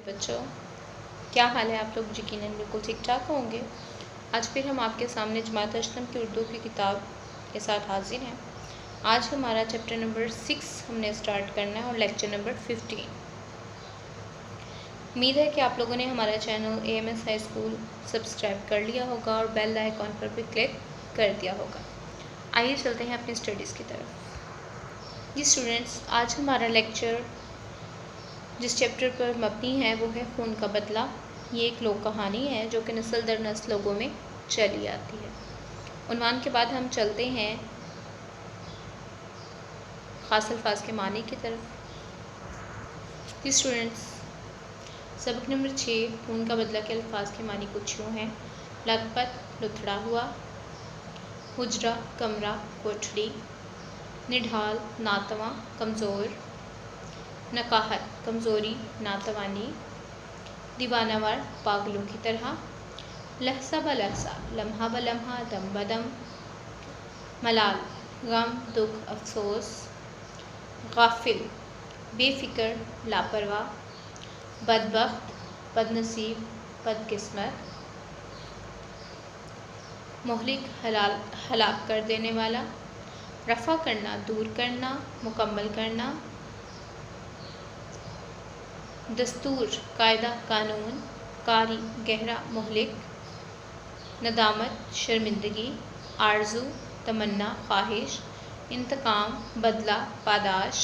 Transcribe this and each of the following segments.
بچوں، کیا حال ہے؟ آپ لوگ یقیناً بالکل ٹھیک ٹھاک ہوں گے۔ آج پھر ہم آپ کے سامنے جماعت اشتم کی اردو کی کتاب کے ساتھ حاضر ہیں۔ آج ہمارا چیپٹر نمبر 6 ہم نے اسٹارٹ کرنا ہے اور لیکچر نمبر 15۔ امید ہے کہ آپ لوگوں نے ہمارا channel AMS high school subscribe کر لیا ہوگا اور بیل آئیکن پر بھی کلک کر دیا ہوگا۔ آئیے چلتے ہیں اپنی اسٹڈیز کی طرف۔ جی اسٹوڈنٹس، آج ہمارا لیکچر جس چیپٹر پر مبنی ہے وہ ہے خون کا بدلہ۔ یہ ایک لوک کہانی ہے جو کہ نسل در نسل لوگوں میں چلی آتی ہے۔ عنوان کے بعد ہم چلتے ہیں خاص الفاظ کے معنی کی طرف۔ جی اسٹوڈنٹس، سبق نمبر 6 خون کا بدلہ کے الفاظ کے معنی کچھ یوں ہیں: لت پت لتھڑا ہوا، حجرہ کمرہ کوٹھڑی، نڈھال ناتواں کمزور، نقاہت کمزوری ناتوانی، دیوانہ وار پاگلوں کی طرح، لحظہ بلحظہ لمحہ بلمحہ دم بدم، ملال غم دکھ افسوس، غافل بے فکر لاپرواہ، بدبخت بد نصیب بد قسمت، مہلک ہلاک کر دینے والا، رفع کرنا دور کرنا مکمل کرنا، دستور قاعدہ قانون، قاری گہرا مہلک، ندامت شرمندگی، آرزو تمنا خواہش، انتقام بدلہ پاداش،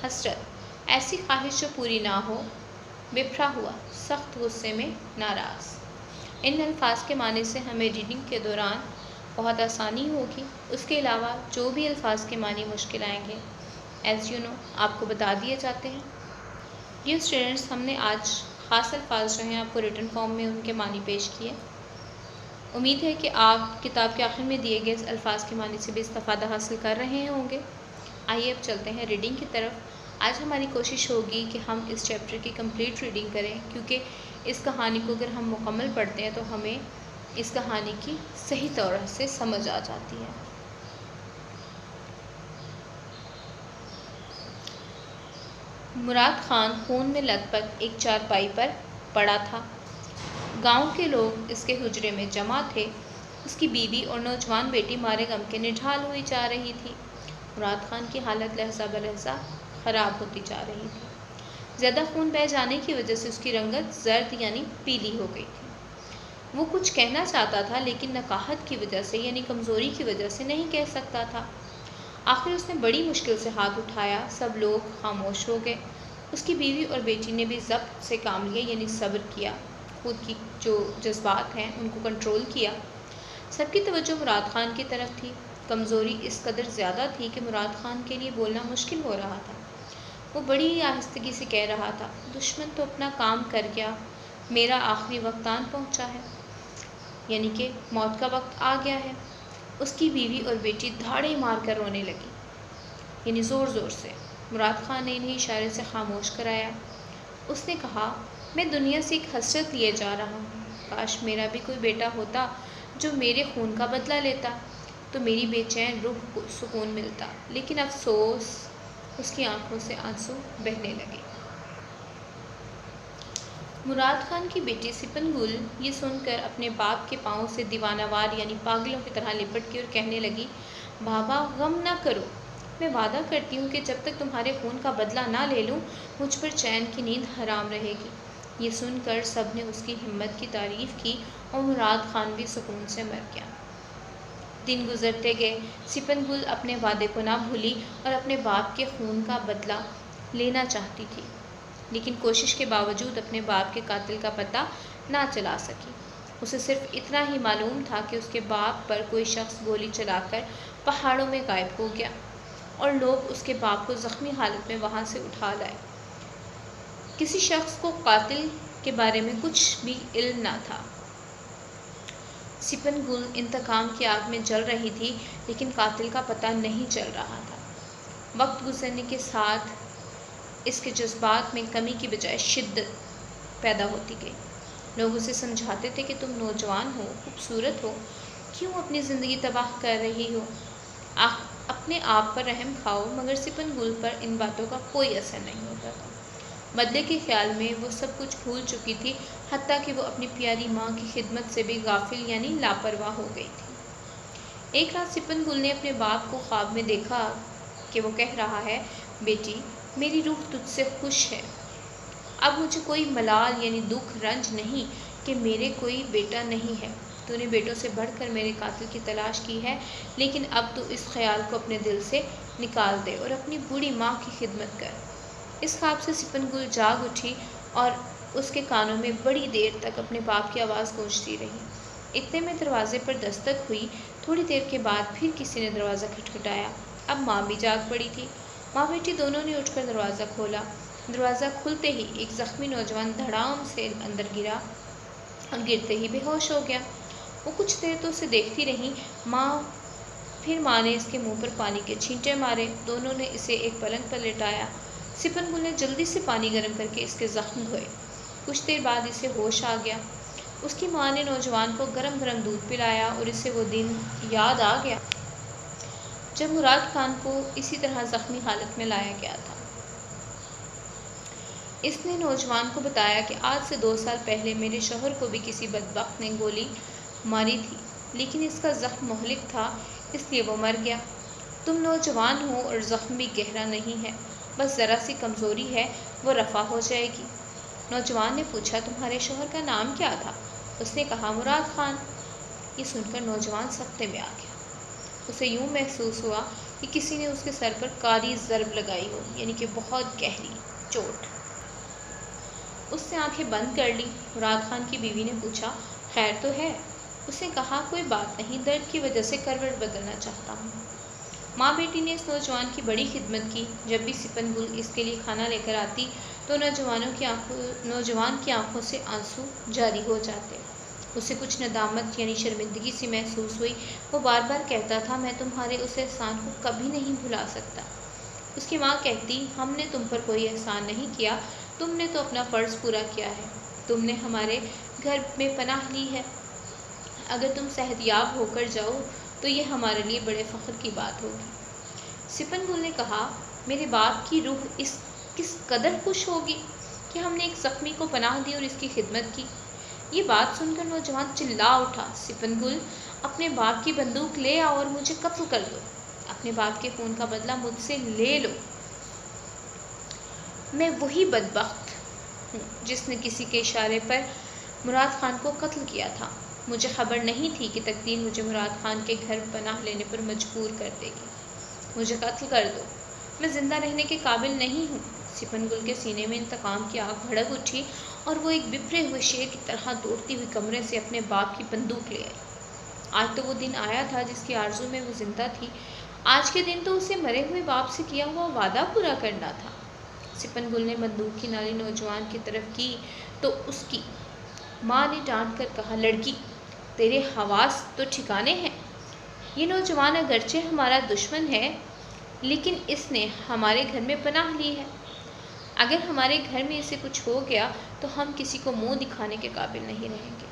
حسرت ایسی خواہش جو پوری نہ ہو، بپھرا ہوا سخت غصے میں ناراض۔ ان الفاظ کے معنی سے ہمیں ریڈنگ کے دوران بہت آسانی ہوگی۔ اس کے علاوہ جو بھی الفاظ کے معنی مشکل آئیں گے ایز یو نو آپ کو بتا دیے جاتے ہیں۔ ڈیئر اسٹوڈنٹس، ہم نے آج خاص الفاظ جو ہیں آپ کو ریٹن فارم میں ان کے معنی پیش کیے۔ امید ہے کہ آپ کتاب کے آخر میں دیے گئے الفاظ کے معنی سے بھی استفادہ حاصل کر رہے ہوں گے۔ آئیے اب چلتے ہیں ریڈنگ کی طرف۔ آج ہماری کوشش ہوگی کہ ہم اس چیپٹر کی کمپلیٹ ریڈنگ کریں، کیونکہ اس کہانی کو اگر ہم مکمل پڑھتے ہیں تو ہمیں اس کہانی کی صحیح طور سے سمجھ آ جاتی ہے۔ مراد خان خون میں لت پت ایک چارپائی پر پڑا تھا۔ گاؤں کے لوگ اس کے حجرے میں جمع تھے۔ اس کی بیوی اور نوجوان بیٹی مارے غم کے نڈھال ہوئی جا رہی تھی۔ مراد خان کی حالت لحظہ بلحظہ خراب ہوتی جا رہی تھی۔ زیادہ خون بہہ جانے کی وجہ سے اس کی رنگت زرد یعنی پیلی ہو گئی تھی۔ وہ کچھ کہنا چاہتا تھا لیکن نقاہت کی وجہ سے یعنی کمزوری کی وجہ سے نہیں کہہ سکتا تھا۔ آخر اس نے بڑی مشکل سے ہاتھ اٹھایا۔ سب لوگ خاموش ہو گئے۔ اس کی بیوی اور بیٹی نے بھی ضبط سے کام لیا یعنی صبر کیا، خود کی جو جذبات ہیں ان کو کنٹرول کیا۔ سب کی توجہ مراد خان کی طرف تھی۔ کمزوری اس قدر زیادہ تھی کہ مراد خان کے لیے بولنا مشکل ہو رہا تھا۔ وہ بڑی آہستگی سے کہہ رہا تھا: دشمن تو اپنا کام کر گیا، میرا آخری وقت آن پہنچا ہے، یعنی کہ موت کا وقت آ گیا ہے۔ اس کی بیوی اور بیٹی دھاڑے مار کر رونے لگی، یعنی زور زور سے۔ مراد خان نے انہیں اشارے سے خاموش کرایا۔ اس نے کہا: میں دنیا سے ایک حسرت لیے جا رہا ہوں۔ کاش میرا بھی کوئی بیٹا ہوتا جو میرے خون کا بدلہ لیتا تو میری بے چین روح کو سکون ملتا، لیکن افسوس۔ اس کی آنکھوں سے آنسو بہنے لگے۔ مراد خان کی بیٹی سپن گل یہ سن کر اپنے باپ کے پاؤں سے دیوانہ وار یعنی پاگلوں کی طرح لپٹ گئی اور کہنے لگی: بابا غم نہ کرو، میں وعدہ کرتی ہوں کہ جب تک تمہارے خون کا بدلہ نہ لے لوں مجھ پر چین کی نیند حرام رہے گی۔ یہ سن کر سب نے اس کی ہمت کی تعریف کی اور مراد خان بھی سکون سے مر گیا۔ دن گزرتے گئے۔ سپن گل اپنے وعدے کو نہ بھولی اور اپنے باپ کے خون کا بدلہ لینا چاہتی تھی، لیکن کوشش کے باوجود اپنے باپ کے قاتل کا پتہ نہ چلا سکی۔ اسے صرف اتنا ہی معلوم تھا کہ اس کے باپ پر کوئی شخص گولی چلا کر پہاڑوں میں غائب ہو گیا اور لوگ اس کے باپ کو زخمی حالت میں وہاں سے اٹھا لائے۔ کسی شخص کو قاتل کے بارے میں کچھ بھی علم نہ تھا۔ سپن گل انتقام کی آگ میں جل رہی تھی لیکن قاتل کا پتہ نہیں چل رہا تھا۔ وقت گزرنے کے ساتھ اس کے جذبات میں کمی کی بجائے شدت پیدا ہوتی گئی۔ لوگ اسے سمجھاتے تھے کہ تم نوجوان ہو، خوبصورت ہو، کیوں اپنی زندگی تباہ کر رہی ہو؟ اپنے آپ پر رحم کھاؤ، مگر سپن گل پر ان باتوں کا کوئی اثر نہیں ہوتا تھا۔ بدلے کے خیال میں وہ سب کچھ بھول چکی تھی، حتیٰ کہ وہ اپنی پیاری ماں کی خدمت سے بھی غافل یعنی لاپرواہ ہو گئی تھی۔ ایک رات سپن گل نے اپنے باپ کو خواب میں دیکھا کہ وہ کہہ رہا ہے، بیٹی میری روح تجھ سے خوش ہے، اب مجھے کوئی ملال یعنی دکھ رنج نہیں کہ میرے کوئی بیٹا نہیں ہے۔ تو نے بیٹوں سے بڑھ کر میرے قاتل کی تلاش کی ہے، لیکن اب تو اس خیال کو اپنے دل سے نکال دے اور اپنی بوڑھی ماں کی خدمت کر۔ اس خواب سے سپن گل جاگ اٹھی اور اس کے کانوں میں بڑی دیر تک اپنے باپ کی آواز گونجتی رہی۔ اتنے میں دروازے پر دستک ہوئی۔ تھوڑی دیر کے بعد پھر کسی نے دروازہ کھٹکھٹایا۔ اب ماں بھی جاگ پڑی تھی۔ ماں بیٹی دونوں نے اٹھ کر دروازہ کھولا۔ دروازہ کھلتے ہی ایک زخمی نوجوان دھڑام سے اندر گرا اور گرتے ہی بے ہوش ہو گیا۔ وہ کچھ دیر تو اسے دیکھتی رہی۔ پھر ماں نے اس کے منہ پر پانی کے چھینٹے مارے۔ دونوں نے اسے ایک پلنگ پر لٹایا۔ سپن گل نے جلدی سے پانی گرم کر کے اس کے زخم دھوئے۔ کچھ دیر بعد اسے ہوش آ گیا۔ اس کی ماں نے نوجوان کو گرم گرم دودھ پلایا اور اسے وہ دن یاد آ گیا جب مراد خان کو اسی طرح زخمی حالت میں لایا گیا تھا۔ اس نے نوجوان کو بتایا کہ آج سے 2 سال پہلے میرے شوہر کو بھی کسی بدبخت نے گولی ماری تھی، لیکن اس کا زخم مہلک تھا، اس لیے وہ مر گیا۔ تم نوجوان ہو اور زخم بھی گہرا نہیں ہے، بس ذرا سی کمزوری ہے، وہ رفع ہو جائے گی۔ نوجوان نے پوچھا، تمہارے شوہر کا نام کیا تھا؟ اس نے کہا، مراد خان۔ یہ سن کر نوجوان سکتے میں آ گیا۔ اسے یوں محسوس ہوا کہ کسی نے اس کے سر پر کاری ضرب لگائی ہو، یعنی کہ بہت گہری چوٹ۔ اس نے آنکھیں بند کر لی۔ مراد خان کی بیوی نے پوچھا، خیر تو ہے؟ اس نے کہا، کوئی بات نہیں، درد کی وجہ سے کروٹ بدلنا چاہتا ہوں۔ ماں بیٹی نے اس نوجوان کی بڑی خدمت کی۔ جب بھی سپن گل اس کے لیے کھانا لے کر آتی تو نوجوان کی آنکھوں سے آنسو جاری ہو جاتے۔ اسے کچھ ندامت یعنی شرمندگی سی محسوس ہوئی۔ وہ بار بار کہتا تھا، میں تمہارے اس احسان کو کبھی نہیں بھلا سکتا۔ اس کی ماں کہتی، ہم نے تم پر کوئی احسان نہیں کیا، تم نے تو اپنا فرض پورا کیا ہے، تم نے ہمارے گھر میں پناہ لی ہے، اگر تم صحت یاب ہو کر جاؤ تو یہ ہمارے لیے بڑے فخر کی بات ہوگی۔ سپن گل نے کہا، میرے باپ کی روح کس قدر خوش ہوگی کہ ہم نے ایک زخمی کو پناہ دی اور اس کی خدمت کی۔ یہ بات سن کر نوجوان چلا اٹھا، سپن گل اپنے باپ کی بندوق لے آؤ اور مجھے قتل کر دو، اپنے باپ کے خون کا بدلہ مجھ سے لے لو۔ میں وہی بدبخت ہوں جس نے کسی کے اشارے پر مراد خان کو قتل کیا تھا۔ مجھے خبر نہیں تھی کہ تقدیر مجھے مراد خان کے گھر پناہ لینے پر مجبور کر دے گی۔ مجھے قتل کر دو، میں زندہ رہنے کے قابل نہیں ہوں۔ سپن گل کے سینے میں انتقام کی آگ بھڑک اٹھی اور وہ ایک بپھرے ہوئے شیر کی طرح دوڑتی ہوئی کمرے سے اپنے باپ کی بندوق لے آئی۔ آج تو وہ دن آیا تھا جس کی آرزو میں وہ زندہ تھی۔ آج کے دن تو اسے مرے ہوئے باپ سے کیا ہوا وعدہ پورا کرنا تھا۔ سپن گل نے بندوق کی نالی نوجوان کی طرف کی تو اس کی ماں نے ڈانٹ کر کہا، لڑکی تیرے حواس تو ٹھکانے ہیں؟ یہ نوجوان اگرچہ ہمارا دشمن ہے لیکن اس نے ہمارے گھر میں پناہ لی ہے۔ اگر ہمارے گھر میں اسے کچھ ہو گیا تو ہم کسی کو منہ دکھانے کے قابل نہیں رہیں گے۔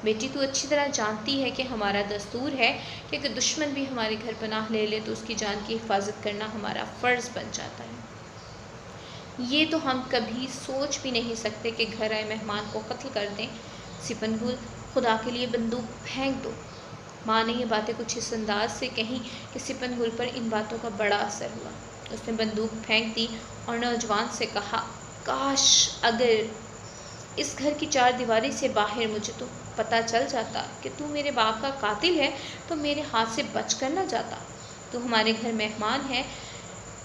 بیٹی تو اچھی طرح جانتی ہے کہ ہمارا دستور ہے کہ اگر دشمن بھی ہمارے گھر پناہ لے لے تو اس کی جان کی حفاظت کرنا ہمارا فرض بن جاتا ہے۔ یہ تو ہم کبھی سوچ بھی نہیں سکتے کہ گھر آئے مہمان کو قتل کر دیں۔ سپن گل خدا کے لیے بندوق پھینک دو۔ ماں نے یہ باتیں کچھ اس انداز سے کہیں کہ سپن گل پر ان باتوں کا بڑا اثر ہوا۔ اس نے بندوق پھینک دی اور نوجوان سے کہا، کاش اگر اس گھر کی 4 دیواری سے باہر مجھے تو پتہ چل جاتا کہ تو میرے باپ کا قاتل ہے تو میرے ہاتھ سے بچ کر نہ جاتا۔ تو ہمارے گھر مہمان ہے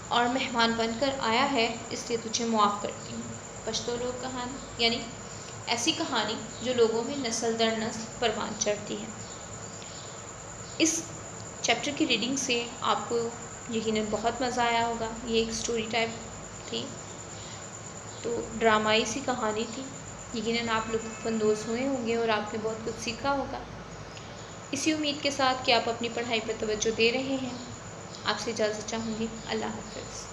اور مہمان بن کر آیا ہے، اس لیے تجھے معاف کرتی ہوں۔ پشتو لوک کہانی یعنی ایسی کہانی جو لوگوں میں نسل در نسل پروان چڑھتی ہے۔ اس چیپٹر کی ریڈنگ سے آپ کو یقیناً بہت مزہ آیا ہوگا۔ یہ ایک سٹوری ٹائپ تھی، تو ڈرامائی سی کہانی تھی۔ یقیناً آپ لطف اندوز ہوئے ہوں گے اور آپ نے بہت کچھ سیکھا ہوگا۔ اسی امید کے ساتھ کہ آپ اپنی پڑھائی پر توجہ دے رہے ہیں، آپ سے اجازت چاہوں گی۔ اللہ حافظ۔